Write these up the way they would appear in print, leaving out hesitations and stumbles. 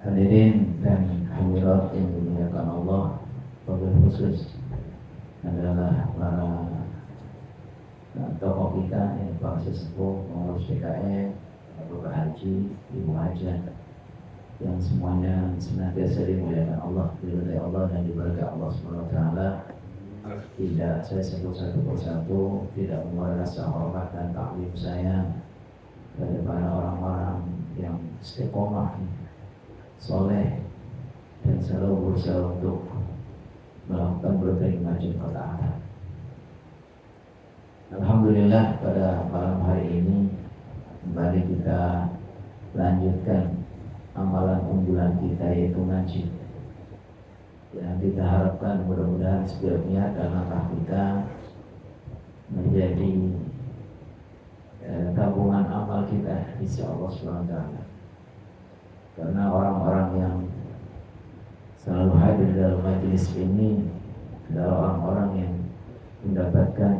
Hadirin dan hadirat yang dimuliakan Allah, wabil khusus adalah para tokoh kita yang para sesepuh, pengurus PKM, Bapak Haji, Ibu Hajah, yang semuanya senantiasa dimuliakan Allah, diridai Allah dan diberkahi Allah SWT. Tidak saya sebut satu persatu, tidak mengurangi rasa hormat dan taklim saya kepada para orang-orang yang istiqomah, soleh, dan selalu berusaha untuk melakukan berbagai macam ketaatan. Alhamdulillah, pada malam hari ini kembali kita lanjutkan amalan unggulan kita, yaitu ngaji. Yang kita harapkan mudah-mudahan setiap niat dan langkah kita menjadi tabungan amal kita insya Allah SWT. Karena orang-orang yang selalu hadir dalam majelis ini adalah orang-orang yang mendapatkan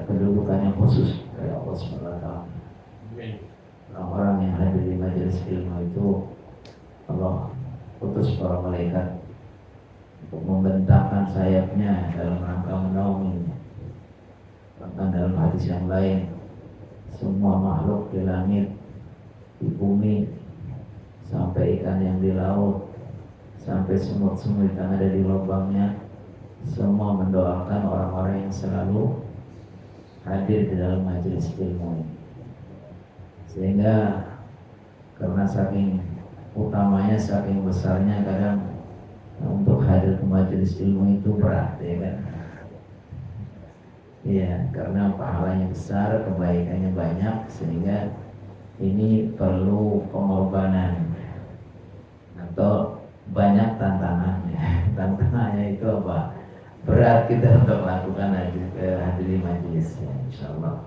kedudukan yang khusus dari Allah SWT. Orang-orang yang hadir di majelis ilmu itu Allah utus para malaikat untuk membentangkan sayapnya dalam rangka menaungi. Bahkan dalam hadis yang lain, semua makhluk di langit, di bumi, sampai ikan yang di laut, sampai semut-semut yang ada di lubangnya, semua mendoakan orang-orang yang selalu hadir di dalam majelis ilmu ini. Sehingga karena saking utamanya, saking besarnya, kadang untuk hadir ke majelis ilmu itu berat, ya kan? Iya, karena pahalanya besar, kebaikannya banyak, sehingga ini perlu pengorbanan atau banyak tantangan. Tantangannya itu apa? Berat kita untuk melakukan hadir di majelis, ya, insyaallah.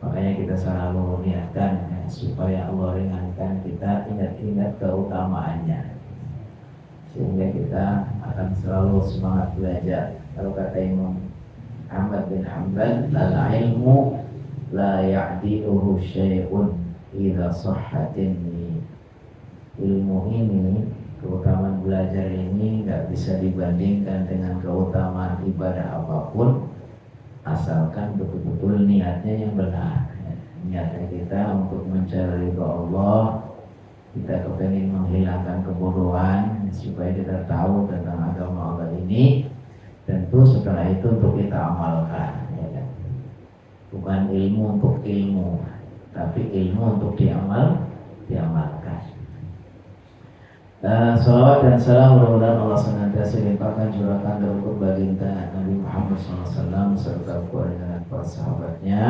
Makanya kita selalu niatkan supaya Allah ringankan kita, ingat-ingat keutamaannya, sehingga kita akan selalu semangat belajar. Kalau kata Imam Ahmad bin Hanbal, la ilmu la ya'diluhu syai'un idza sahhatin. Ilmu ini, keutamaan belajar ini enggak bisa dibandingkan dengan keutamaan ibadah apapun, asalkan betul-betul niatnya yang benar. Niatnya kita untuk mencari ridha Allah, kita kepengen menghilangkan kebodohan supaya kita tahu tentang agama Allah ini. Tentu setelah itu untuk kita amalkan, ya kan? Bukan ilmu untuk ilmu, tapi ilmu untuk diamalkan. Salawat dan salam mudah-mudahan Allah senantiasa limpahkan curahkan berikut baginda Nabi Muhammad SAW serta keluarga dan para sahabatnya,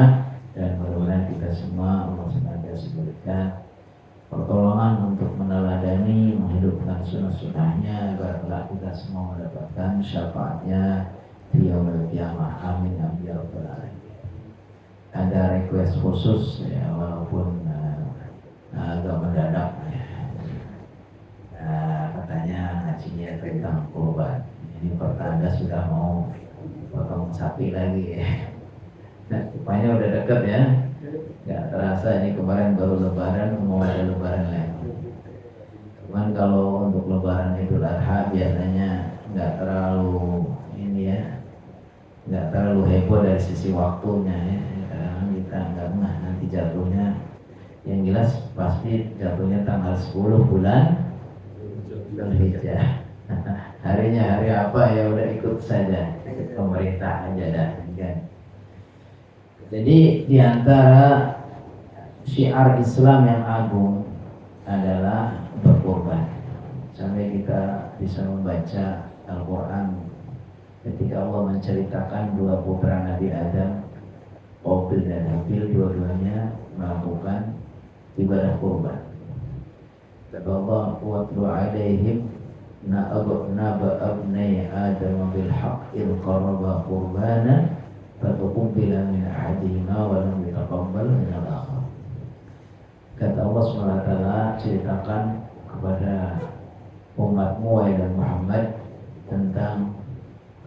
dan mudah-mudahan kita semua Allah senantiasa berikan pertolongan untuk meneladani, menghidupkan sunnah-sunnahnya agar kita semua mendapatkan syafaatnya di yaumil qiyamah. Amin ya rabbal alamin. Ada request khusus, ya, walaupun agak mendadak, ya. Katanya ngajinya tentang kurban. Ini pertanda sudah mau potong sapi lagi, ya. Nah, rupanya udah deket, ya. Gak terasa ini kemarin baru lebaran, mau ada lebaran lagi. Cuman kalau untuk lebaran Idul Adha biasanya gak terlalu ini, ya, gak terlalu heboh dari sisi waktunya, ya. Karena kita gak ngeh nanti jatuhnya. Yang jelas pasti jatuhnya tanggal 10 bulan Dzulhijjah. Harinya hari apa, ya udah ikut saja, ikut pemerintah aja dah, kan. Jadi diantara syiar Islam yang agung adalah berkorban. Sampai kita bisa membaca Al-Quran ketika Allah menceritakan dua putra Nabi Adam, Qabil dan Habil, dua-duanya melakukan ibadah kurban. Kata Allah, "Watlu 'alaihim naba abnai Adam bil haqqil qaraba qurbana fatuqbila min ahadihima wa lam yataqabbal min al-akhar." Kata Allah SWT, ceritakan kepada umatmu dan Muhammad tentang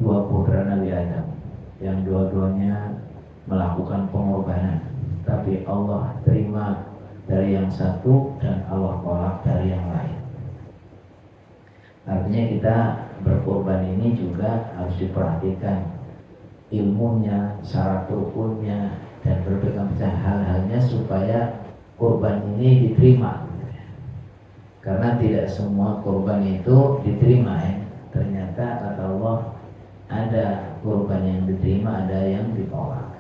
dua putra Nabi Adam yang dua-duanya melakukan pengorbanan, tapi Allah terima dari yang satu dan Allah tolak dari yang lain. Artinya kita berkorban ini juga harus diperhatikan ilmunya, syarat rukunnya, dan berbagai macam hal-halnya supaya korban ini diterima. Karena tidak semua korban itu diterima ya. Ternyata kata Allah ada korban yang diterima, ada yang ditolak.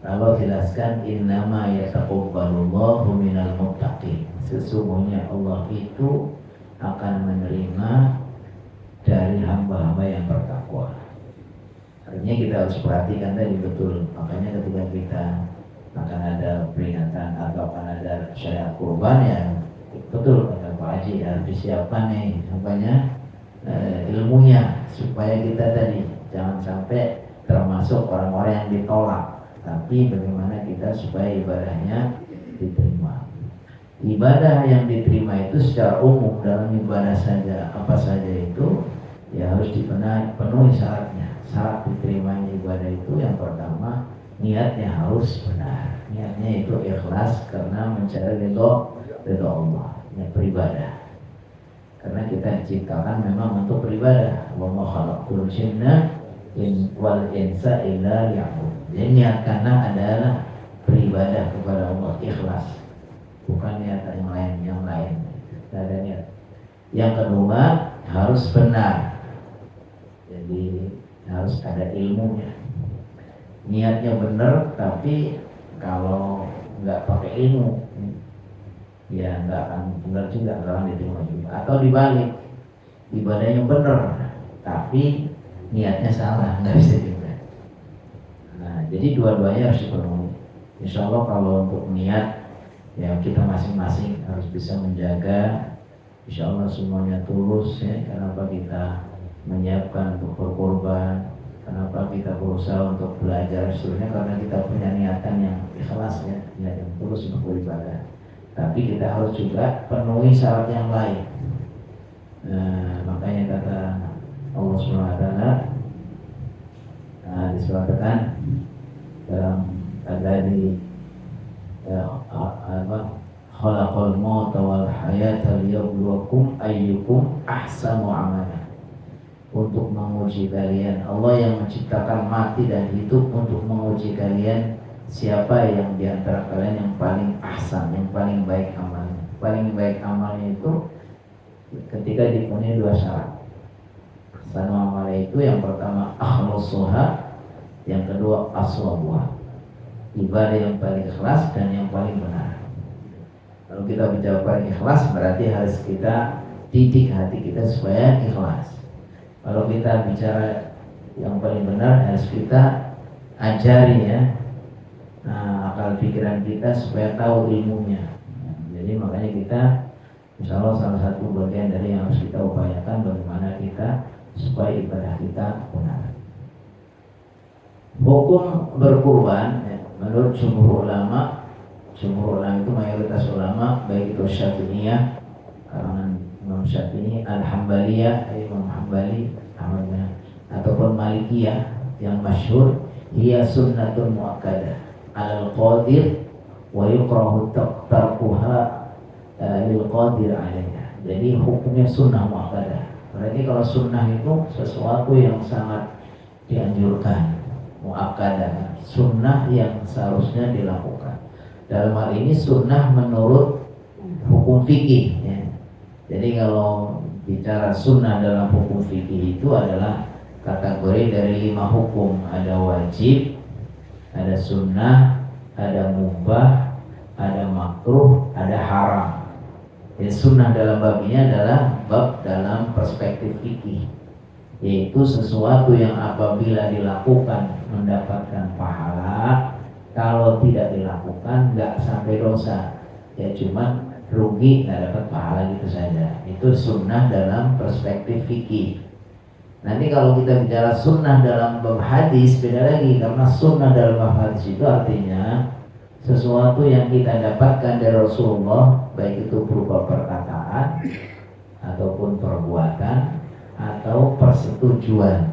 Allah jelaskan innama yataqabbalullahu minal muttaqin. Sesungguhnya Allah itu akan menerima dari hamba-hamba yang bertakwa. Artinya kita harus perhatikan tadi betul. Makanya ketika kita akan ada peringatan atau akan ada syariat kurban ya betul kata Pak Haji, harus disiapkan nih ilmunya supaya kita tadi jangan sampai termasuk orang-orang yang ditolak. Tapi bagaimana kita supaya ibadahnya diterima. Ibadah yang diterima itu secara umum dalam ibadah saja, apa saja itu ya harus dipenuhi syaratnya. Syarat diterimanya ibadah itu yang pertama niatnya harus benar. Niatnya itu ikhlas karena mencari ridho Allah, niat beribadah. Karena kita diciptakan memang untuk beribadah. Wa ma khalaqtul jinna wal insa illa liya'budun. Jadi niat karena adalah beribadah kepada Allah, ikhlas. Bukan niat yang lain. Tidak ada niat. Yang kedua harus benar. Jadi harus ada ilmunya. Niatnya benar, tapi kalau nggak pakai ilmu, ya nggak akan benar juga, nggak akan diterima juga. Atau dibalik, ibadahnya benar, tapi niatnya salah, nggak bisa juga. Nah, jadi dua-duanya harus dipenuhi. Insya Allah kalau untuk niat, ya kita masing-masing harus bisa menjaga. Insya Allah semuanya tulus ya. Kenapa kita menyiapkan untuk berkorban? Kenapa kita berusaha untuk belajar? Sebenarnya karena kita punya niatan yang ikhlas ya, niat yang tulus untuk beribadah. Tapi kita harus juga penuhi syarat yang lain. Nah, makanya kata Allah SWT disebutkan dalam tadi khalaqal mauta wal hayata liyabluwakum ayyukum ahsanu amala. Untuk menguji kalian, Allah yang menciptakan mati dan hidup untuk menguji kalian siapa yang diantara kalian yang paling ahsan, yang paling baik amalnya. Paling baik amalnya itu ketika dipenuhi dua syarat. Ahsanu amala itu yang pertama akhlusuha, yang kedua aswabuha. Ibadah yang paling ikhlas dan yang paling benar. Kalau kita bicara paling ikhlas berarti harus kita didik hati kita supaya ikhlas. Kalau kita bicara yang paling benar harus kita ajari ya akal pikiran kita supaya tahu ilmunya. Jadi makanya kita insya Allah salah satu bagian dari yang harus kita upayakan bagaimana kita supaya ibadah kita benar. Hukum berkurban menurut jumhur ulama itu mayoritas ulama baik itu Syafi'iyah kalangan Imam Syafi'i, Al-Hambaliyah Imam Hambali ataupun Malikiyah yang masyhur hiya sunnatun muakkadah alal qadir wa yukrahu tarkuha lil qadir alaiha. Jadi hukumnya sunnah muakkadah. Berarti kalau sunnah itu sesuatu yang sangat dianjurkan, muakkadah, sunnah yang seharusnya dilakukan. Dalam hal ini sunnah menurut hukum fikih ya. Jadi kalau bicara sunnah dalam hukum fikih itu adalah kategori dari 5 hukum. Ada wajib, ada sunnah, ada mubah, ada makruh, ada haram. Jadi sunnah dalam bab ini adalah bab dalam perspektif fikih, yaitu sesuatu yang apabila dilakukan mendapatkan pahala, kalau tidak dilakukan nggak sampai dosa, ya cuman rugi nggak dapat pahala gitu saja. Itu sunnah dalam perspektif fikih. Nanti kalau kita bicara sunnah dalam bab hadis beda lagi, karena sunnah dalam bab hadis itu artinya sesuatu yang kita dapatkan dari Rasulullah, baik itu berupa perkataan ataupun perbuatan atau persetujuan,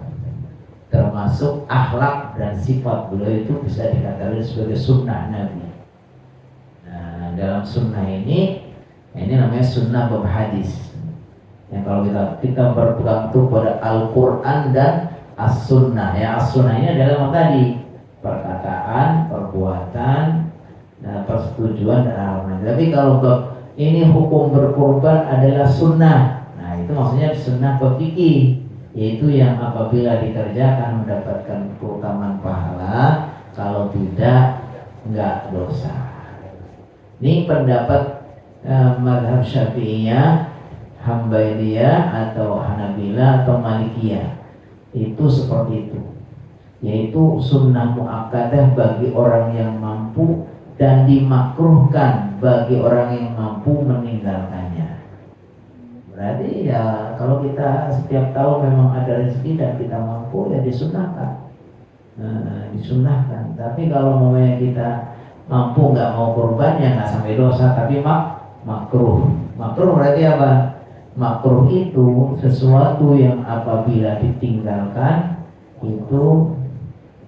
termasuk akhlak dan sifat beliau itu bisa dikatakan sebagai sunnah Nabi. Nah, dalam sunnah ini namanya sunnah bab hadis. Yang kalau kita berpegang teguh pada Al-Quran dan As-Sunnah. Ya, As-Sunnah ini adalah yang tadi perkataan, perbuatan, persetujuan dan amal. Tapi kalau ini hukum berkorban adalah sunnah. Nah itu maksudnya sunnah fikih, yaitu yang apabila dikerjakan mendapatkan keutamaan pahala, kalau tidak enggak dosa. Ini pendapat mazhab Syafi'iyah, Hambaliyah atau Hanabilah atau Malikiyah. Itu seperti itu, yaitu sunnah muakkadah bagi orang yang mampu dan dimakruhkan bagi orang yang mampu meninggalkannya. Berarti ya kalau kita setiap tahun memang ada rezeki dan kita mampu, ya disunahkan. Disunahkan. Tapi kalau namanya kita mampu nggak mau kurban, ya nggak sampai dosa, tapi makruh. Makruh berarti apa? Makruh itu sesuatu yang apabila ditinggalkan itu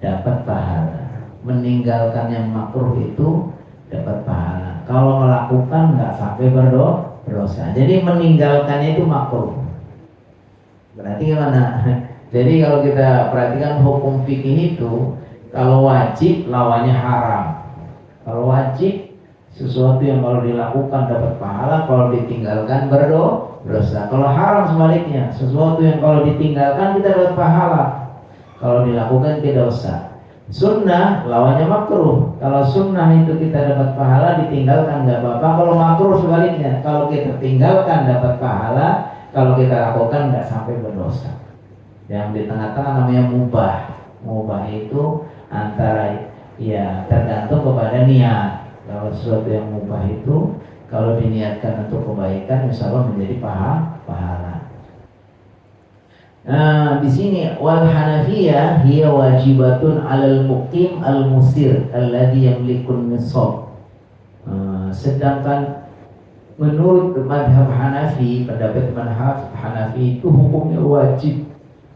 dapat pahala. Meninggalkan yang makruh itu dapat pahala. Kalau melakukan nggak sampai berdosa. Jadi meninggalkannya itu makruh. Berarti gimana? Jadi kalau kita perhatikan hukum fikih itu, kalau wajib lawannya haram. Kalau wajib sesuatu yang kalau dilakukan dapat pahala, kalau ditinggalkan berdosa. Kalau haram sebaliknya, sesuatu yang kalau ditinggalkan kita dapat pahala, kalau dilakukan tidak dosa. Sunnah lawannya makruh. Kalau sunnah itu kita dapat pahala, ditinggalkan nggak apa-apa. Kalau makruh sebaliknya, kalau kita tinggalkan dapat pahala, kalau kita lakukan nggak sampai berdosa. Yang di tengah-tengah namanya mubah. Mubah itu antara ya tergantung kepada niat. Kalau sesuatu yang mubah itu kalau diniatkan untuk kebaikan, insya Allah menjadi pahala. Nah, di sini wal Hanafiyah hiya wajibatun 'alal muqim al-musir alladhi yamlikun nisab. Sedangkan menurut madhab Hanafi, pendapat madhab Hanafi itu hukumnya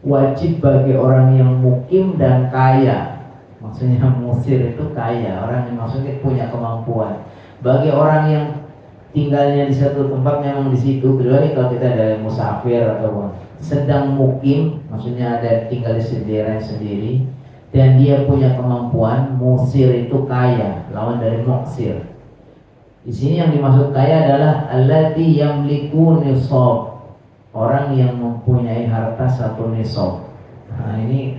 wajib bagi orang yang mukim dan kaya. Maksudnya musir itu kaya, orang yang maksudnya punya kemampuan. Bagi orang yang tinggalnya di satu tempat memang di situ, kecuali kalau kita ada musafir atau sedang mukim, maksudnya ada tinggal di daerah sendiri dan dia punya kemampuan. Musir itu kaya, lawan dari muksir. Di sini yang dimaksud kaya adalah allati yamliku nisab, orang yang mempunyai harta satu nisab. Nah ini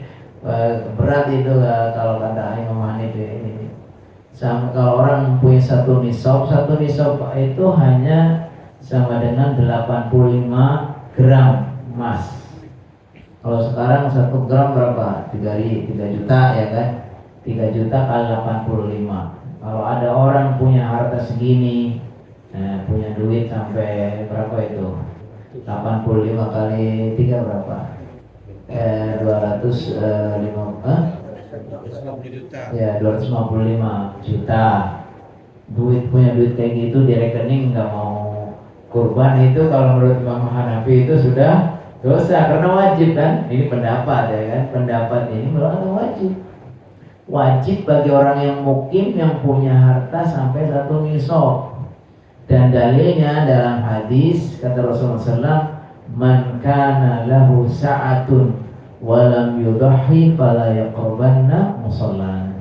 berat itu kalau kata Imam Hanif ini. Kalau orang punya satu nisab itu hanya sama dengan 85 gram emas. Kalau sekarang 1 gram berapa? 3 juta ya kan? 3 juta kali 85. Kalau ada orang punya harta segini, punya duit sampai berapa itu? 85 kali 3 berapa? 255 juta. Punya duit kayak gitu di rekening nggak mau kurban, itu kalau menurut Imam Hanafi itu sudah dosa karena wajib kan. Ini pendapat ya kan. Pendapat ini merupakan wajib bagi orang yang mukim yang punya harta sampai 1 nisab. Dan dalilnya dalam hadis kata Rasulullah SAW, man kana lahu sa'atun walam yudhi fala yaqrabanna musallana.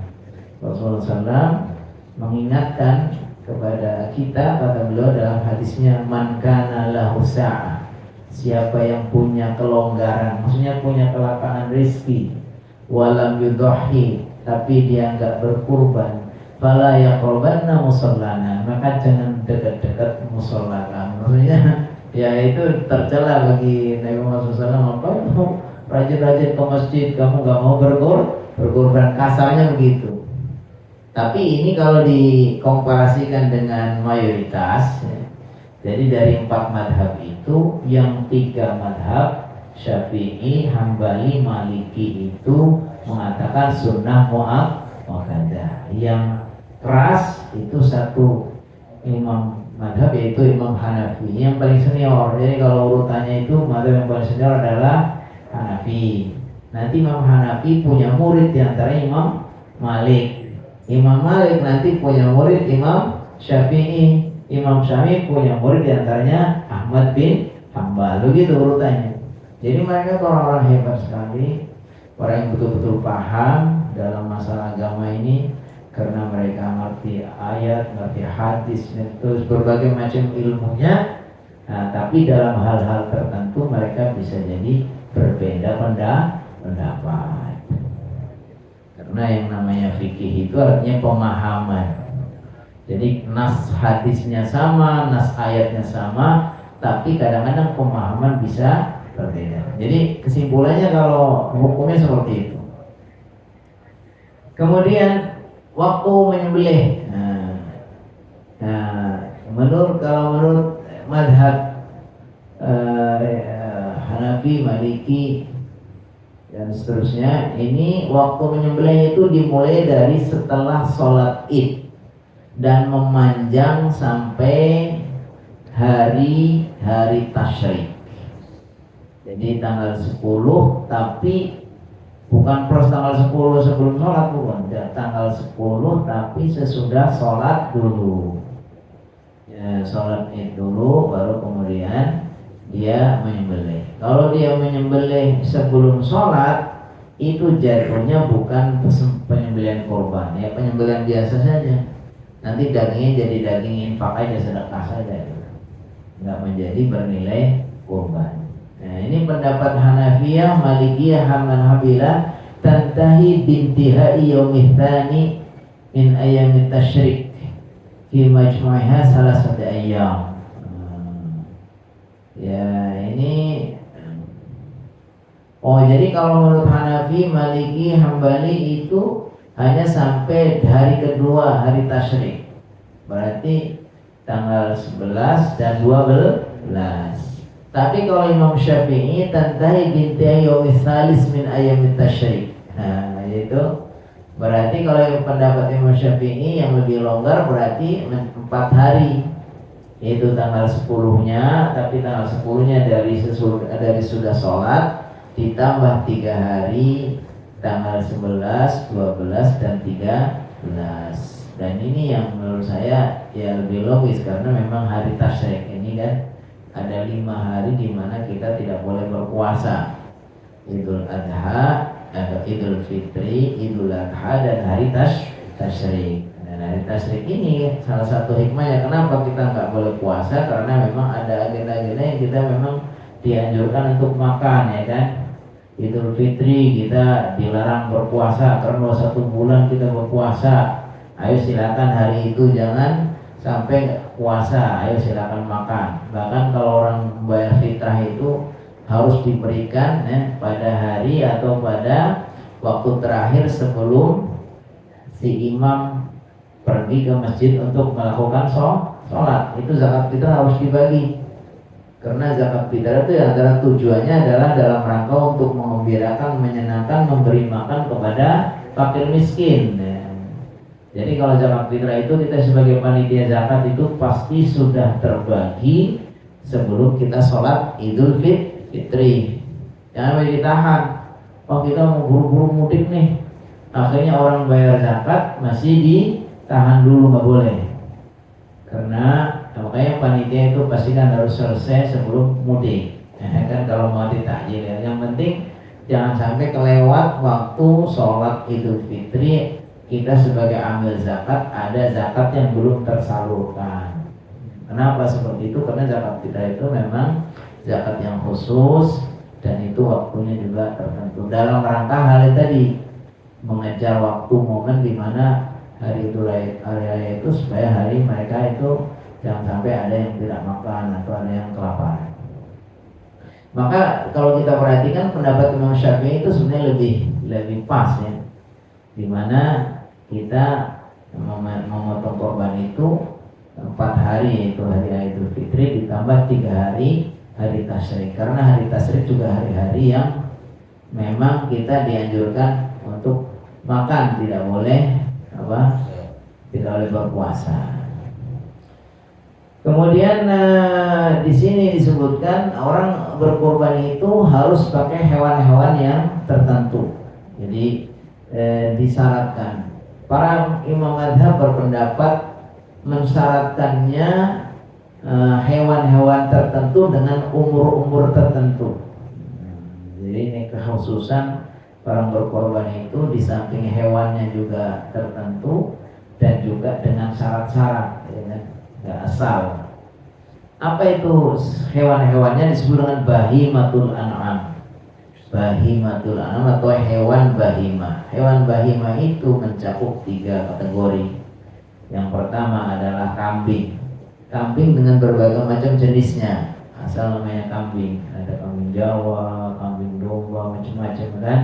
Rasulullah SAW mengingatkan kepada kita, kata beliau dalam hadisnya, man kana lahu sa'ah, siapa yang punya kelonggaran, maksudnya punya kelapangan rezeki, walam yudhi, tapi dia enggak berkurban, fala yaqrabanna musallana, maka jangan dekat-dekat musalla kami. Maksudnya ya itu tercela bagi Nabi Muhammad SAW. Apa kamu rajin-rajin ke masjid, kamu nggak mau berkorban, kasarnya begitu. Tapi ini kalau dikomparasikan dengan mayoritas, ya, jadi dari 4 madhab itu yang 3 madhab Syafi'i, Hambali, Maliki itu mengatakan sunnah muakkadah. Yang keras itu 1 imam madhab, yaitu Imam Hanafi, yang paling senior. Jadi kalau urutannya itu madhab yang paling senior adalah Hanafi. Nanti Imam Hanafi punya murid di antara Imam Malik. Imam Malik nanti punya murid Imam Syafi'i. Imam Syafi'i punya murid diantaranya Ahmad bin Hambal, begitu urutannya. Jadi mereka orang-orang hebat sekali, orang yang betul-betul paham dalam masalah agama ini, karena mereka ngerti ayat, ngerti hadis, terus berbagai macam ilmunya. Nah, tapi dalam hal-hal tertentu mereka bisa jadi berbeda pendapat. Karena yang namanya fikih itu artinya pemahaman. Jadi nas hadisnya sama, nas ayatnya sama, tapi kadang-kadang pemahaman bisa berbeda. Jadi kesimpulannya kalau hukumnya seperti itu. Kemudian waktu menyembelih. Kalau menurut madhab Hanafi, Maliki dan seterusnya, ini waktu menyembelih itu dimulai dari setelah sholat Id dan memanjang sampai hari tasyrik. Jadi tanggal 10, tapi bukan plus tanggal 10 sebelum sholat, bukan. Tanggal 10 tapi sesudah sholat dulu. Sholat Id dulu, baru kemudian dia menyembelih. Kalau dia menyembelih sebelum sholat, itu jatuhnya bukan penyembelihan korban, ya penyembelihan biasa saja. Nanti dagingnya jadi daging infak aja, sedekah saja, nggak menjadi bernilai korban. Nah, ini pendapat Hanafiyah, Malikiyah, Hanabilah, tantahi bintihai yaumits tsani min ayyamit tasyrik fi majmu'iha salasati ayyam. Ya, ini jadi kalau menurut Hanafi, Maliki, Hambali itu hanya sampai hari kedua hari tasyrik. Berarti tanggal 11 dan 12. Tapi kalau Imam Syafi'i, tantahi binti yaumits tsalis min ayyamit tasyrik. Nah, itu berarti kalau pendapat Imam Syafi'i yang lebih longgar berarti 4 hari. Itu tanggal 10-nya, tapi tanggal 10-nya dari sudah sholat ditambah 3 hari, tanggal 11, 12 dan 13. Dan ini yang menurut saya ya lebih logis, karena memang hari tasyrik ini kan ada 5 hari di mana kita tidak boleh berpuasa. Idul Adha, Idul Fitri, Idul Adha, dan hari tasyrik. Dan hari tasyrik ini salah satu hikmahnya kenapa kita nggak boleh puasa, karena memang ada agenda-agenda yang kita memang dianjurkan untuk makan, ya kan. Idul Fitri kita dilarang berpuasa, karena 1 bulan kita berpuasa. Ayo silakan hari itu jangan sampai puasa, ayo silakan makan. Bahkan kalau orang membayar fitrah itu harus diberikan pada hari atau pada waktu terakhir sebelum si imam pergi ke masjid untuk melakukan sholat. Itu zakat fitrah harus dibagi, karena zakat fitrah itu adalah tujuannya adalah dalam rangka untuk mengembirakan, menyenangkan, memberi makan kepada fakir miskin. Jadi kalau zakat fitrah itu kita sebagai panitia zakat itu pasti sudah terbagi sebelum kita sholat Idul Fitri. Jangan ditahan. Kita mau buru-buru mudik nih, akhirnya orang bayar zakat masih ditahan dulu, nggak boleh. Karena makanya panitia itu pasti kan harus selesai sebelum mudik. Kan kalau mau ditakjil, ya. Yang penting jangan sampai kelewat waktu sholat Idul Fitri, kita sebagai amil zakat ada zakat yang belum tersalurkan. Kenapa seperti itu? Karena zakat fitrah itu memang zakat yang khusus, dan itu waktunya juga tertentu dalam rangka hal tadi, mengejar waktu momen di mana hari raya itu supaya hari mereka itu jangan sampai ada yang tidak makan atau ada yang kelaparan. Maka kalau kita perhatikan pendapat Imam Syafi'i itu sebenarnya lebih pas, ya, di mana kita memotong korban itu 4 hari, yaitu hari Idul Fitri ditambah 3 hari hari tasyrik. Karena hari tasyrik juga hari-hari yang memang kita dianjurkan untuk makan, tidak boleh berpuasa. Kemudian di sini disebutkan orang berkorban itu harus pakai hewan-hewan yang tertentu. Jadi disyaratkan. Para imam mazhab berpendapat mensyaratkannya hewan-hewan tertentu dengan umur-umur tertentu. Jadi ini kekhususan orang berkorban itu di samping hewannya juga tertentu dan juga dengan syarat-syarat, ya kan? Nggak asal. Apa itu hewan-hewannya? Disebut dengan bahimatul an'am. Bahimatul an'am atau hewan bahima. Hewan bahima itu mencakup 3 kategori. Yang pertama adalah kambing. Kambing dengan berbagai macam jenisnya. Asal namanya kambing. Ada kambing Jawa, kambing domba, macam-macam kan.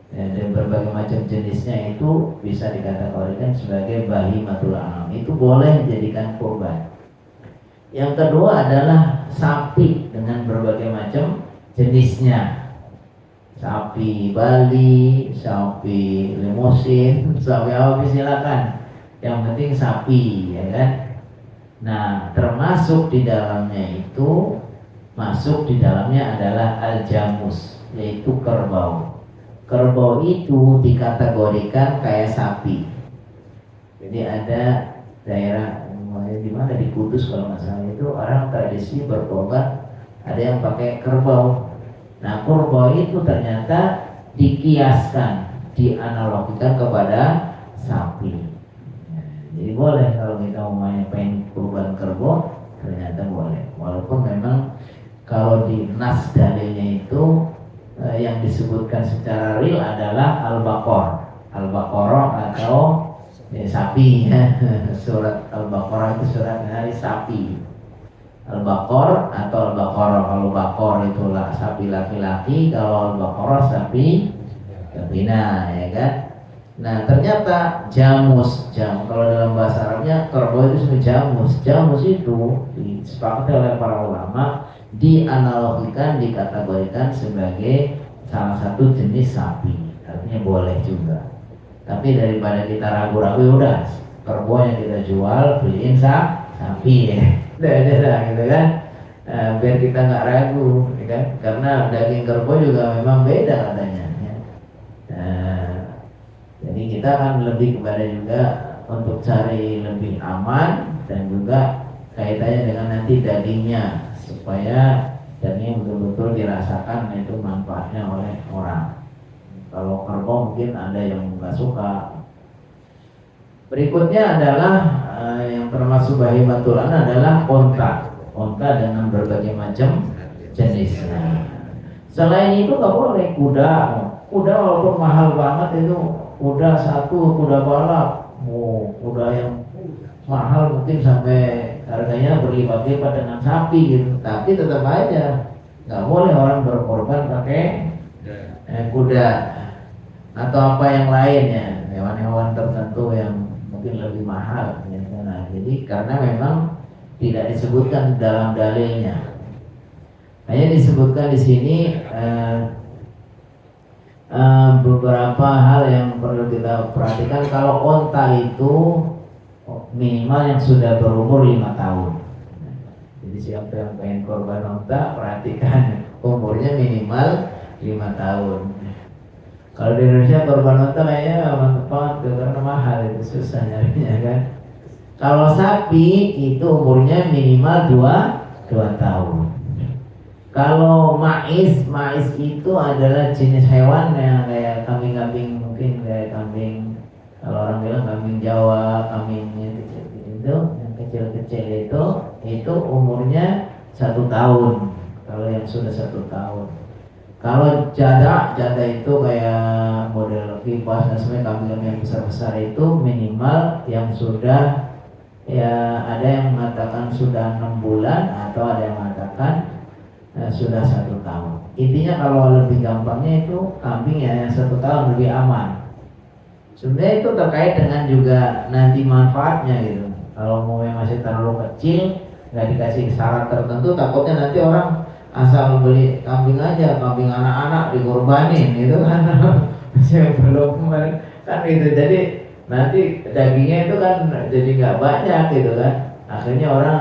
Ya, dan berbagai macam jenisnya itu bisa dikategorikan sebagai bahimatul an'am. Itu boleh dijadikan kurban. Yang kedua adalah sapi dengan berbagai macam jenisnya. Sapi Bali, sapi Limousin, sapi apa silakan. Yang penting sapi, ya kan. Nah, termasuk di dalamnya itu, masuk di dalamnya adalah al-jamus, yaitu kerbau. Kerbau itu dikategorikan kayak sapi. Jadi ada daerah di mana di Kudus kalau nggak salah itu orang tradisi berkorban ada yang pakai kerbau. Nah, kerbau itu ternyata dikiaskan, dianalogikan kepada sapi. Jadi boleh kalau kita mau pengen kurban kerbau, ternyata boleh. Walaupun memang kalau di nas dalilnya itu yang disebutkan secara real adalah al-baqarah atau sapi. Surat al-baqarah itu surat dari sapi. Al-baqar atau al-baqarah. Kalau bakor itulah sapi laki-laki, kalau al-baqarah sapi betina, ya kan. Nah, ternyata jamus, kalau dalam bahasa Arabnya kerbau itu sebenarnya jamus. Jamus itu disepakati oleh para ulama dianalogikan, dikategorikan sebagai salah satu jenis sapi. Artinya boleh juga. Tapi daripada kita ragu-ragu, udah kerbau yang kita jual beliin sapi ya. Udah gitu kan. Biar kita nggak ragu, ya kan? Karena daging kerbau juga memang beda katanya. Ya. Jadi kita akan lebih kepada juga untuk cari lebih aman dan juga kaitannya dengan nanti dagingnya supaya dagingnya betul-betul dirasakan itu manfaatnya oleh orang. Kalau kerbau mungkin ada yang nggak suka. Berikutnya adalah yang termasuk bahimatul an'am adalah onta dengan berbagai macam jenisnya. Selain itu nggak boleh kuda walaupun mahal banget itu. Kuda satu, kuda balap, kuda yang mahal mungkin sampai harganya berlipat-lipat dengan sapi gitu. Tapi tetap aja nggak boleh orang berkorban pakai kuda atau apa yang lainnya, hewan-hewan tertentu yang mungkin lebih mahal. Ya. Nah, jadi karena memang tidak disebutkan dalam dalilnya, hanya disebutkan di sini beberapa hal yang perlu kita perhatikan. Kalau onta itu minimal yang sudah berumur 5 tahun. Jadi siapa yang pengen korban onta, perhatikan umurnya minimal 5 tahun. Kalau di Indonesia korban onta kayaknya mantap banget karena mahal, itu susah nyarinya kan. Kalau sapi itu umurnya minimal 2 tahun. Kalau mais itu adalah jenis hewan yang kayak kambing-kambing, mungkin kayak kambing, kalau orang bilang kambing Jawa, kambingnya kecil itu, yang kecil-kecil itu umurnya 1 tahun. Kalau yang sudah 1 tahun. Kalau jada itu kayak model kipas dan sebenarnya kambing yang besar-besar itu minimal yang sudah, ya ada yang mengatakan sudah 6 bulan atau ada yang mengatakan sudah 1 tahun. Intinya kalau lebih gampangnya itu kambing ya yang 1 tahun lebih aman. Sebenarnya itu terkait dengan juga nanti manfaatnya gitu. Kalau mau yang masih terlalu kecil, nggak dikasih syarat tertentu, takutnya nanti orang asal beli kambing aja, kambing anak-anak dikorbanin gitu kan. Masih belum kan gitu. Jadi nanti dagingnya itu kan jadi nggak banyak gitu kan. Akhirnya orang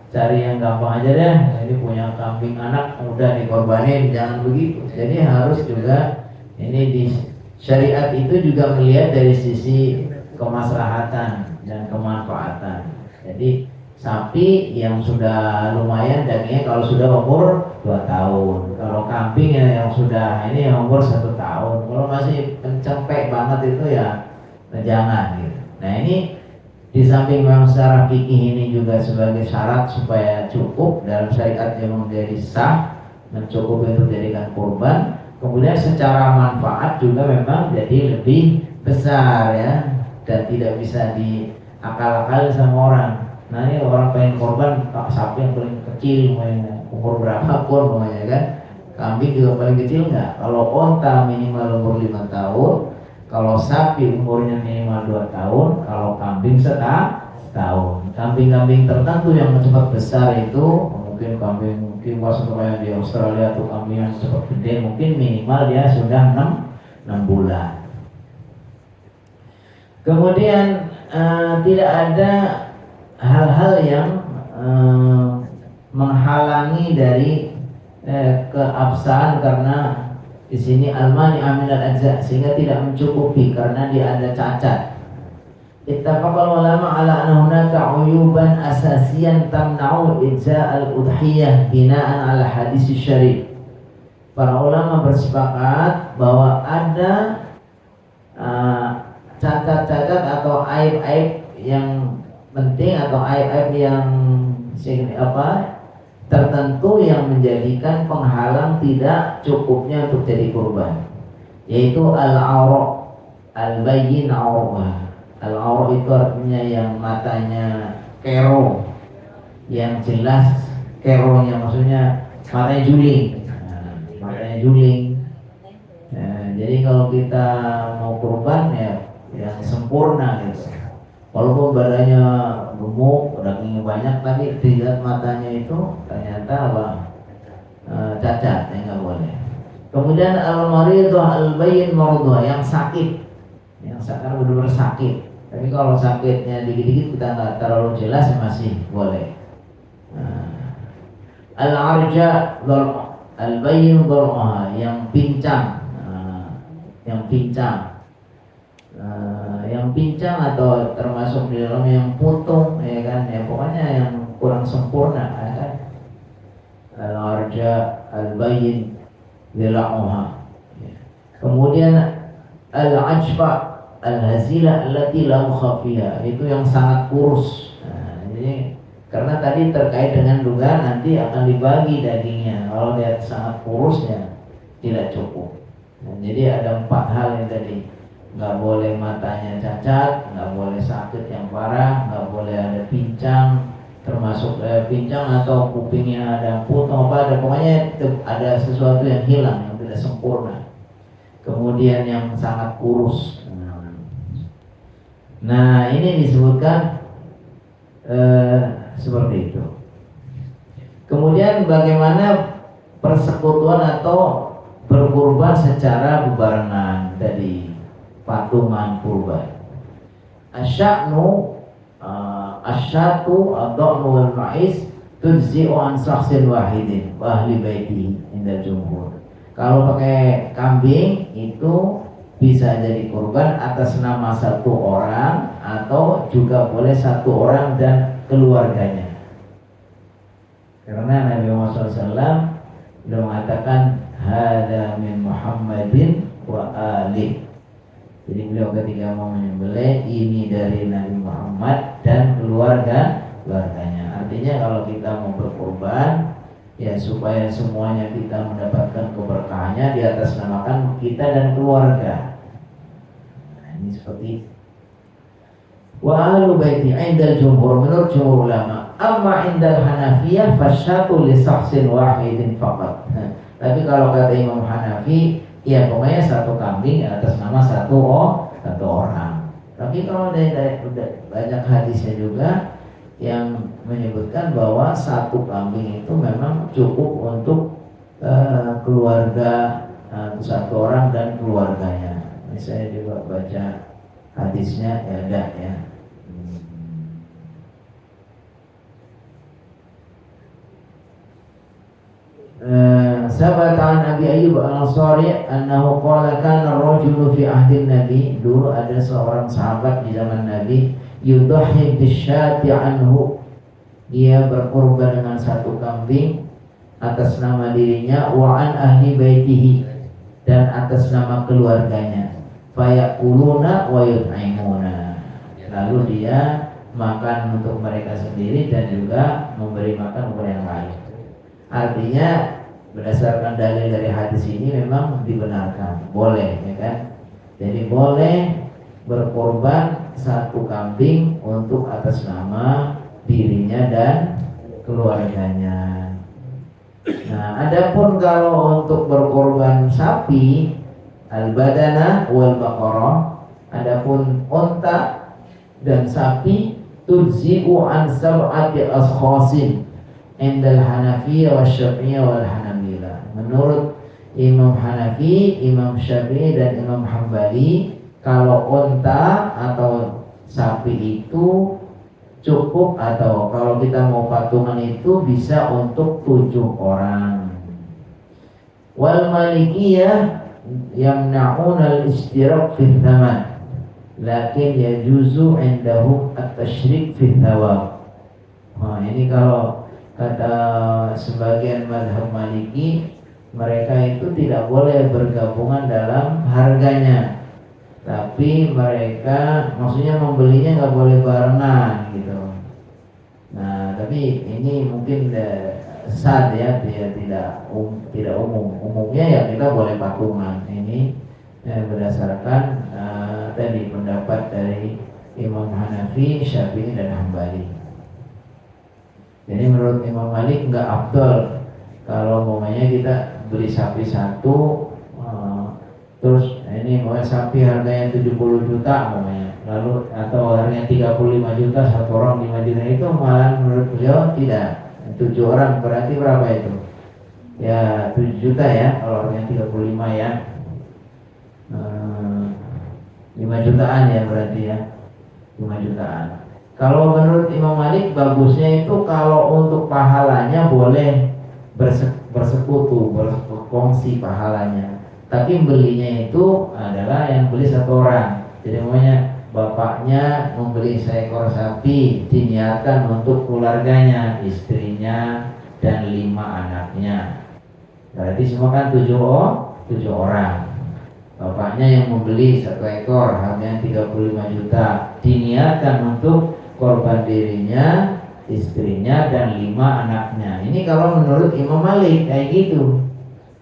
cari yang gampang aja deh. Ini punya kambing anak udah dikorbanin, jangan begitu. Jadi harus juga ini di syariat itu juga melihat dari sisi kemaslahatan dan kemanfaatan. Jadi sapi yang sudah lumayan dagingnya kalau sudah umur 2 tahun. Kalau kambing yang sudah ini yang umur 1 tahun. Kalau masih pencempek banget itu ya jangan gitu. Nah ini di samping memang secara fikih ini juga sebagai syarat supaya cukup dalam syariat yang menjadi sah, mencukupi untuk dijadikan kurban. Kemudian secara manfaat juga memang jadi lebih besar ya, dan tidak bisa diakal-akal sama orang. Nah ini orang pengen korban sapi yang paling kecil, umur berapapun namanya kan. Kambing juga paling kecil enggak. Kalau onta minimal umur 5 tahun, kalau sapi umurnya minimal 2 tahun, kalau kambing setahun. Kambing-kambing tertentu yang cepat besar itu mungkin kambing kayak di Australia atau kambing yang cepat gede, mungkin minimal dia sudah 6 bulan. Kemudian tidak ada hal-hal yang menghalangi dari keabsahan, karena di sini almani aminal ajza, sehingga tidak mencukupi karena dia ada cacat. Ittafaqal ulama ala anna hunaka uyuban asasiyan tamna'u ijza'al udhiyah bina'an ala hadis syarif. Para ulama bersepakat bahwa ada cacat-cacat atau aib-aib yang penting atau aib-aib yang tertentu yang menjadikan penghalang tidak cukupnya untuk jadi kurban, yaitu al-awra, al-bayyin awra. Al-awra itu artinya yang matanya kero, yang jelas keronya, maksudnya matanya juling. Jadi kalau kita mau kurban ya yang sempurna gitu. Walaupun badannya gemuk, dagingnya banyak, tapi dilihat matanya itu ternyata cacat, ya nggak boleh. Kemudian al-maridhu al-bayyin maradhu, yang sakit, benar-benar sakit. Tapi kalau sakitnya dikit-dikit kita nggak terlalu jelas masih boleh. Al-arja al-bayyin dhar'aha, yang pincang, yang pincang atau termasuk di dalam yang putung, ya kan, ya pokoknya yang kurang sempurna, ya kan. Al-arja al-bayyin dhar'aha. Kemudian al-ajfa al-hazila allati la mukhafiha, itu yang sangat kurus. Jadi karena tadi terkait dengan dugaan nanti akan dibagi dagingnya, kalau dia sangat kurus ya tidak cukup. Jadi ada 4 hal yang tadi, nggak boleh matanya cacat, nggak boleh sakit yang parah, nggak boleh ada pincang, termasuk pincang atau kupingnya ada putung ada, pokoknya ada sesuatu yang hilang, yang tidak sempurna. Kemudian yang sangat kurus. Nah ini disebutkan seperti itu. Kemudian bagaimana persekutuan atau berkurban secara bebarengan tadi, patungan kurban. Asya'nu asyatu ad-dha'nu wal ma'iz tujzi'u an shakhsin wahidin wa ahli baiti inda jumhur. Kalau pakai kambing itu bisa jadi kurban atas nama 1 orang atau juga boleh 1 orang dan keluarganya. Karena Nabi Muhammad SAW sudah mengatakan hada min Muhammadin wa ali. Jadi beliau ketika mau menyembelih, ini dari Nabi Muhammad dan keluarganya. Artinya kalau kita mau berkurban ya supaya semuanya kita mendapatkan keberkahannya, di atas namakan kita dan keluarga. Nah, ini seperti wa ahlu baiti indal jumhur, menurut jumhur ulama. Amma indal Hanafiyah fasyatu li shakhsin wahidin faqat. Tapi kalau kata Imam Hanafi, ya pokoknya 1 kambing atas nama 1 orang. Tapi kalau dari banyak hadisnya juga yang menyebutkan bahwa 1 kambing itu memang cukup untuk keluarga, 1 orang dan keluarganya. Ini saya juga baca hadisnya, ya ada ya. Sabata an Abi Ayyub al-Ansari annahu qala kana ar-rajulu fi ahdi Nabi, dulu ada seorang sahabat di zaman Nabi, yudhi bisyati anhu, dia berkorban dengan satu kambing atas nama dirinya, wa an ahli baitihi, dan atas nama keluarganya, fayakuluna wa yut'imuna, lalu dia makan untuk mereka sendiri dan juga memberi makan kepada yang lain. Artinya berdasarkan dalil dari hadis ini memang dibenarkan, boleh, ya kan? Jadi boleh berkorban satu kambing untuk atas nama dirinya dan keluarganya. Nah, adapun kalau untuk berkorban sapi, al-badana wal baqarah, adapun unta dan sapi, tujzi'u an sab'ati askhasin indal Hanafiyah wa Syafi'iyah wal Hanabila. Menurut Imam Hanafi, Imam Syafi'i dan Imam Hambali, kalau unta atau sapi itu cukup, atau kalau kita mau patungan itu bisa untuk 7 orang. Wal Malikiyah yamna'una al-ishtirak fi thaman, lakin yajuzu indahum at-tasyrik fi thawab. Nah, ini kalau kata sebagian mazhab Maliki, mereka itu tidak boleh bergabungan dalam harganya, tapi mereka maksudnya membelinya nggak boleh barengan gitu. Nah, tapi ini mungkin sesat ya, dia tidak umum. Umumnya ya kita boleh patungan. Ini berdasarkan tadi pendapat dari Imam Hanafi, Syafi'i dan Hambali. Jadi menurut Imam Malik nggak afdol kalau umpamanya kita beli sapi satu, terus ini mau sapi harganya 70 juta umpamanya, lalu atau harganya 35 juta, satu orang 5 juta, itu malah menurut beliau tidak. 7 orang berarti berapa itu? Ya 7 juta ya, kalau harganya 35 ya, 5 jutaan ya berarti ya, 5 jutaan. Kalau menurut Imam Malik bagusnya itu kalau untuk pahalanya boleh bersekutu, berkongsi pahalanya. Tapi belinya itu adalah yang beli satu orang. Jadi namanya bapaknya membeli seekor sapi, diniatkan untuk keluarganya, istrinya dan 5 anaknya. Berarti semua kan 7 orang. Bapaknya yang membeli satu ekor harganya 35 juta, diniatkan untuk korban dirinya, istrinya dan 5 anaknya. Ini kalau menurut Imam Malik kayak gitu.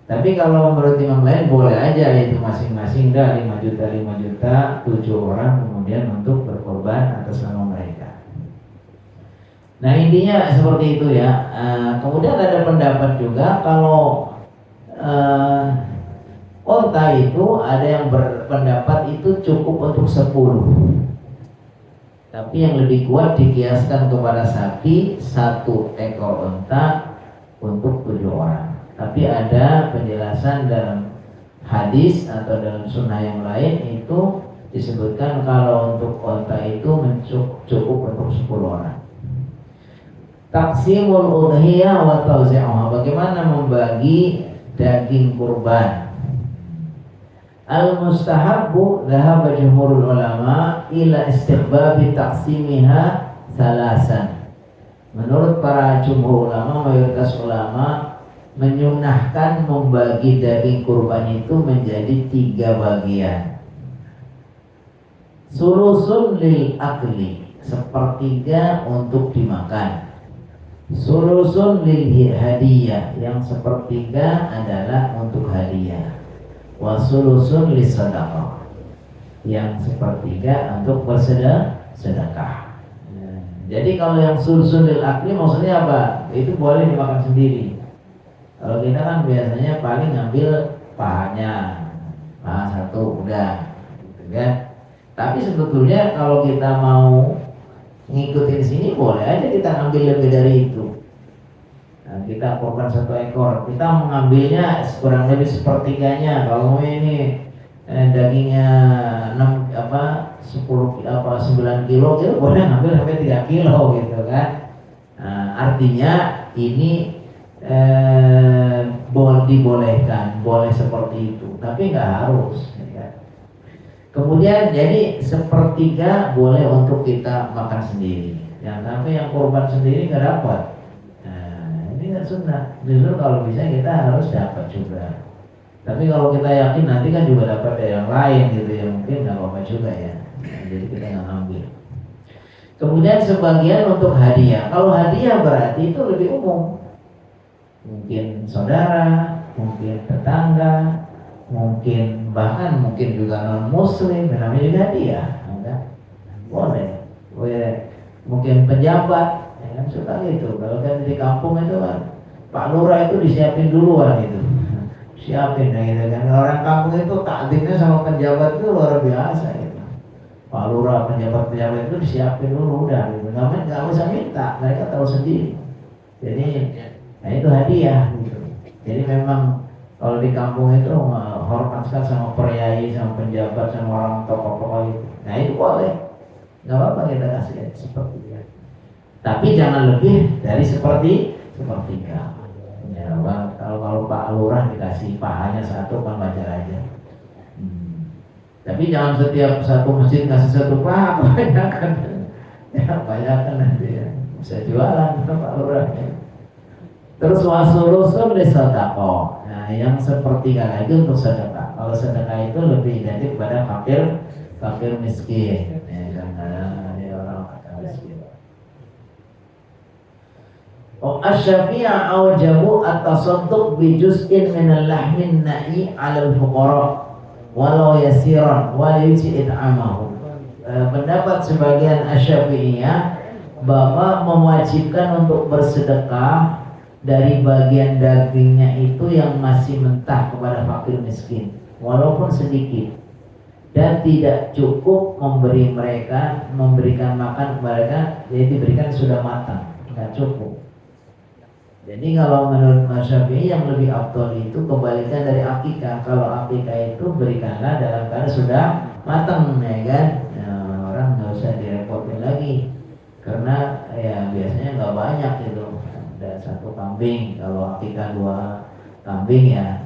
Tapi kalau menurut imam lain boleh aja itu masing-masing dah 5 juta 7 orang kemudian untuk berkorban atas nama mereka. Nah, intinya seperti itu ya. Kemudian ada pendapat juga kalau unta itu ada yang berpendapat itu cukup untuk 10. Tapi yang lebih kuat dikiaskan kepada sapi, 1 ekor unta untuk 7 orang. Tapi ada penjelasan dalam hadis atau dalam sunnah yang lain itu disebutkan kalau untuk unta itu cukup untuk 10 orang. Taqsimul udhiyah wa tawzi'uha, bagaimana membagi daging kurban. Al-mustahabbu dhahaba jumhurul ulama ila istighbabi taqsimiha salasan. Menurut para jumhur ulama, mayoritas ulama menyunahkan membagi daging kurban itu menjadi 3 bagian. Sulusun lil akli, 1/3 untuk dimakan. Sulusun lil hadiyah, yang 1/3 adalah untuk hadiah. Wa sulusun lis sadaqah, yang 1/3 untuk bersedekah. Jadi kalau yang sulusun lil akli maksudnya apa? Itu boleh dimakan sendiri. Kalau kita kan biasanya paling ngambil pahanya, paha 1 udah, gitu kan. Tapi sebetulnya kalau kita mau ngikutin sini boleh aja kita ngambil lebih dari itu. Nah, kita korban 1 ekor, kita mengambilnya kurang lebih 1/3-nya. Kalau ini dagingnya 9 kilo, kita boleh ngambil sampai 3 kilo gitu kan. Nah, artinya ini dibolehkan, boleh seperti itu, tapi nggak harus. Ya. Kemudian jadi sepertiga boleh untuk kita makan sendiri. Jangan sampai yang kurban sendiri nggak dapat. Nah, ini nggak sunnah. Justru kalau bisa kita harus dapat juga. Tapi kalau kita yakin nanti kan juga dapat dari yang lain gitu ya, mungkin nggak apa-apa juga ya. Nah, jadi kita nggak ambil. Kemudian sebagian untuk hadiah. Kalau hadiah berarti itu lebih umum. Mungkin saudara, mungkin tetangga, mungkin bahkan mungkin juga non muslim, namanya juga hadiah. Boleh. Mungkin pejabat, ya kan suka gitu. Kalau kan di kampung itu kan Pak Lurah itu disiapin duluan itu. Siapin gitu kan. Orang kampung itu takdirnya sama penjabat itu luar biasa gitu. Pak Lurah, pejabat-pejabat itu disiapin dulu udah gitu. Nggak usah minta, mereka tahu sendiri. Jadi nah itu hadiah gitu. Jadi memang kalau di kampung itu hormat sekali sama priai, sama penjabat, sama orang tokoh-tokoh itu. Nah itu boleh, nggak apa-apa kita kasih seperti itu. Tapi jangan lebih dari sepertiga. Ya, kalau Pak Lurah dikasih pahanya satu kan wajar aja. Tapi jangan setiap satu masjid ngasih satu paha, banyak kan? Ya banyak kan nanti ya. Bisa jualan Pak Lurah. Ya. Terus wasulusul lisadaqah. Nah, yang sepertiga lagi untuk sedekah. Kalau sedekah itu lebih identik pada fakir miskin. Ya, karena ada orang miskin. Asy-Syafi'i aujabu at-tasadduq bi juz'in min al-lahmin na'i 'ala al-fuqara walau yasiran wa yuji it'amahu. Pendapat sebagian Asy-Syafi'iyah bahwa mewajibkan untuk bersedekah dari bagian dagingnya itu yang masih mentah kepada fakir miskin walaupun sedikit, dan tidak cukup memberikan makan kepada mereka, jadi diberikan sudah matang, nggak cukup. Jadi kalau menurut Syafi'i yang lebih afdal itu kebalikan dari akikah. Kalau akikah itu berikanlah dalam keadaan sudah matang, ya kan? Nah, orang nggak usah direpotin lagi karena ya biasanya nggak banyak gitu. Ada satu kambing, kalau akikah 2 kambing ya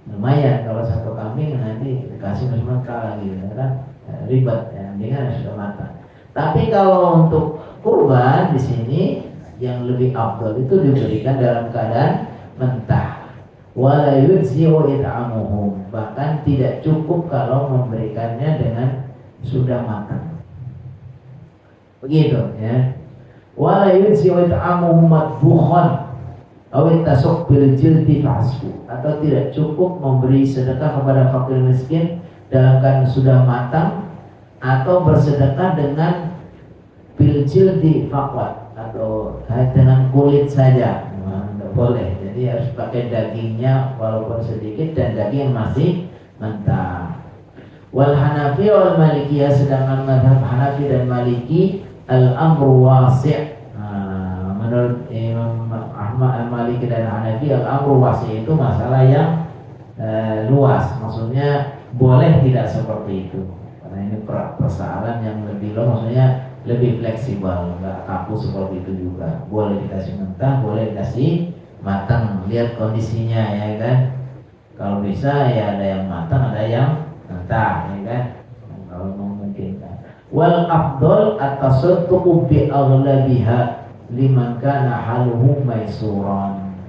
lumayan. Kalau satu kambing nanti dikasih semua lagi gitu kan, ribet ya, dengan sudah matang. Tapi kalau untuk kurban di sini yang lebih afdal itu diberikan dalam keadaan mentah. Wala yujzi'u it'amuhum, bahkan tidak cukup kalau memberikannya dengan sudah matang. Begitu ya. Wala yujzi'u it'amuhum madbukhan aw tasuk bil jildi fasbu, atau tidak cukup memberi sedekah kepada fakir miskin dalam keadaan sudah matang atau bersedekah dengan bil jildi faqat, atau dengan kulit saja. Tidak boleh. Jadi harus pakai dagingnya walaupun sedikit dan daging masih mentah. Wal Hanafi wal Malikiyah, sedangkan mazhab Hanafi dan Maliki al-amru wasi'. Menurut Imam Ahmad, Maliki dan Hanafi, al-amru wasi' itu masalah yang luas. Maksudnya boleh tidak seperti itu. Karena ini persoalan yang lebih luas, maksudnya lebih fleksibel, nggak kaku seperti itu juga. Boleh dikasih mentah, boleh dikasih matang, lihat kondisinya ya kan. Kalau bisa ya ada yang matang, ada yang mentah ya kan. Kalau memungkinkan. Wal afdol at-tasadduqu bi aghlabiha liman kana haluhu maisuran.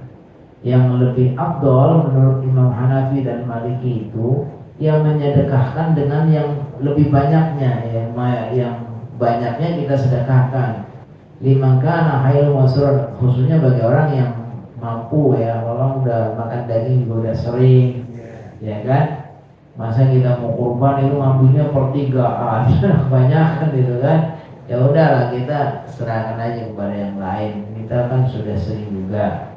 Yang lebih afdol menurut Imam Hanafi dan Maliki itu yang menyedekahkan dengan yang lebih banyaknya, yang banyaknya kita sedekahkan. Liman kana haluhu maisuran, khususnya bagi orang yang mampu ya, orang udah makan daging juga udah sering ya kan. Masa kita mau kurban itu ngambilnya pertigaan banyak kan gitu kan. Ya udahlah, kita serahkan aja kepada yang lain. Kita kan sudah sering juga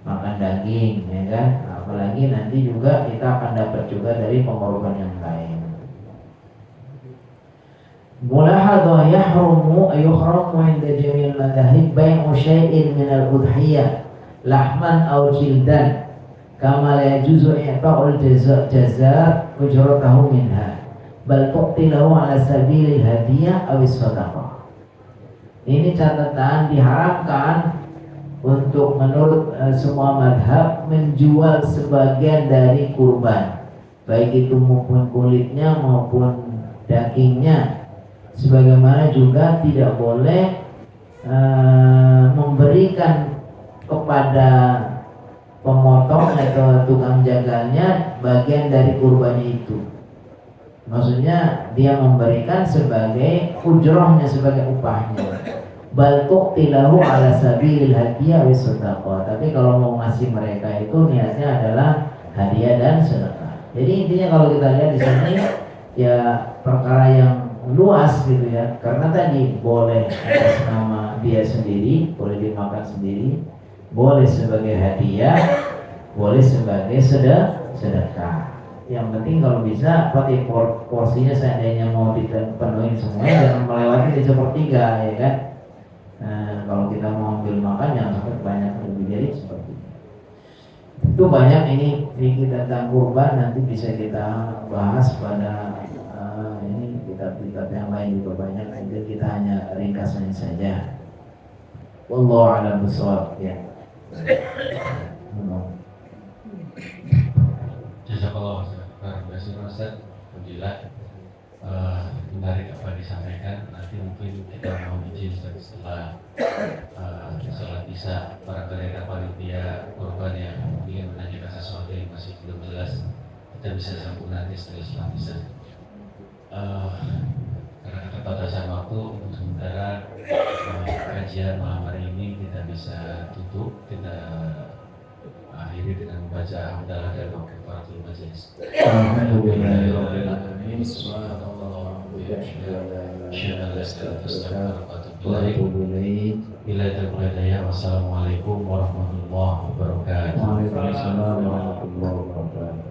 makan daging ya kan, apalagi nanti juga kita akan dapat juga dari pengorban yang lain. Mulahadha yuhramu 'inda jami'il madahib bai'u syai'in min al-udhiyah lahman aw jildan kama la yajuzu i'ta'ul jaza' ujratahu minha bal tuqtilahu ala sabilil hadiyah aw sadaqah. Ini catatan, diharamkan untuk menurut semua madhab menjual sebagian dari kurban, baik itu maupun kulitnya maupun dagingnya. Sebagaimana juga tidak boleh memberikan kepada pemotong atau tukang jaganya bagian dari kurbannya itu. Maksudnya dia memberikan sebagai ujrohnya, sebagai upahnya. Bal tuqtilahu ala sabilil hadiyah wa sadaqah. Tapi kalau mau ngasih mereka itu niatnya adalah hadiah dan sedekah. Jadi intinya kalau kita lihat di sini ya perkara yang luas gitu ya. Karena tadi boleh atas nama dia sendiri, boleh dimakan sendiri, boleh sebagai hadiah, boleh sebagai sedekah. Yang penting kalau bisa pakai porsinya seandainya mau dipenuhi semuanya jangan melewati 3/4 ya kan. Kalau kita mau ambil makan jangan sampai banyak lebih dari seperti itu. Banyak ini tentang kurban, nanti bisa kita bahas pada ini kitab-kitab yang lain juga banyak. Jadi kita hanya ringkasannya saja. Wallahu a'lam bishawab ya. Jazakallah khairan Ustaz. Alhamdulillah menarik apa disampaikan. Nanti mungkin kita mau izin setelah sholat isya barangkali ada panitia korban yang ingin menanyakan sesuatu yang masih belum jelas, kita bisa sambung nanti setelah sholat isya. Karena keterbatasan waktu untuk sementara kajian malam hari ini kita bisa tutup, kita akhiri dengan membaca hamdalah dan kafaratul majelis. Alhamdulillahirabbil alamin. Subhanallah wa bihamdihi. Wassalamualaikum warahmatullahi wabarakatuh. Waalaikumsalam warahmatullahi wabarakatuh.